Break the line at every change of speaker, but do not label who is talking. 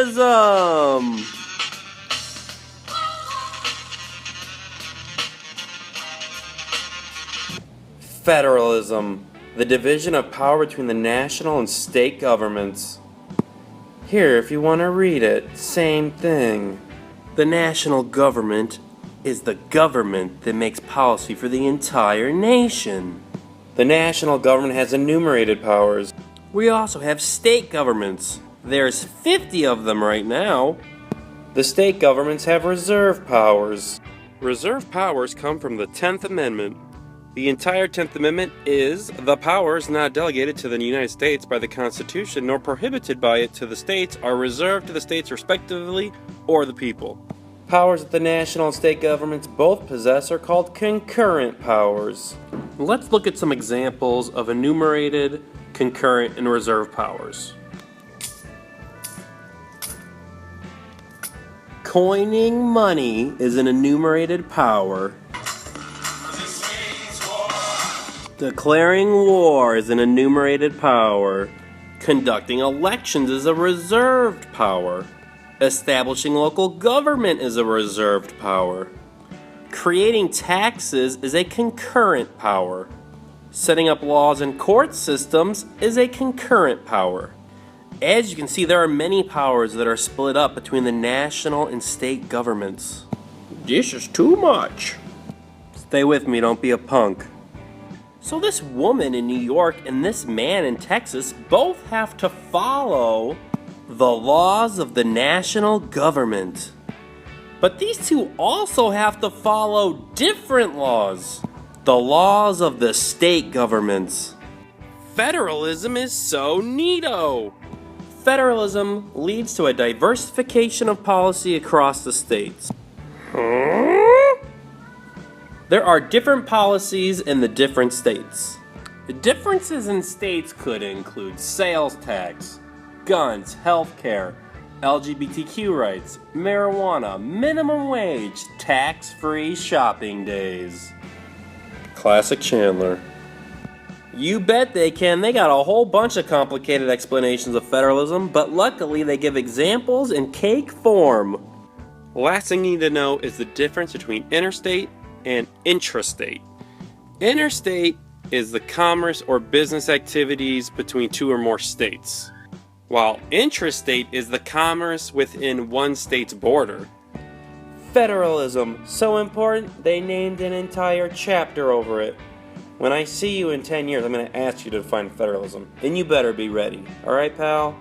Federalism! Federalism, the division of power between the national and state governments. Here, if you want to read it, same thing. The national government is the government that makes policy for the entire nation. The national government has enumerated powers. We also have state governments. There's 50 of them right now. The state governments have reserve powers. Reserve powers come from the 10th Amendment. The entire 10th Amendment is the powers not delegated to the United States by the Constitution nor prohibited by it to the states are reserved to the states respectively or the people. Powers that the national and state governments both possess are called concurrent powers. Let's look at some examples of enumerated, concurrent, and reserve powers. Coining money is an enumerated power. Declaring war is an enumerated power. Conducting elections is a reserved power. Establishing local government is a reserved power. Creating taxes is a concurrent power. Setting up laws and court systems is a concurrent power. As you can see, there are many powers that are split up between the national and state governments. This is too much. Stay with me, don't be a punk. So this woman in New York and this man in Texas both have to follow the laws of the national government. But these two also have to follow different laws, the laws of the state governments. Federalism is so neato. Federalism leads to a diversification of policy across the states. There are different policies in the different states. The differences in states could include sales tax, guns, healthcare, LGBTQ rights, marijuana, minimum wage, tax-free shopping days. Classic Chandler. You bet they can. They got a whole bunch of complicated explanations of federalism, but luckily they give examples in cake form. Last thing you need to know is the difference between interstate and intrastate. Interstate is the commerce or business activities between two or more states, while intrastate is the commerce within one state's border. Federalism, so important they named an entire chapter over it. When I see you in 10 years, I'm going to ask you to define federalism, and you better be ready. Alright, pal?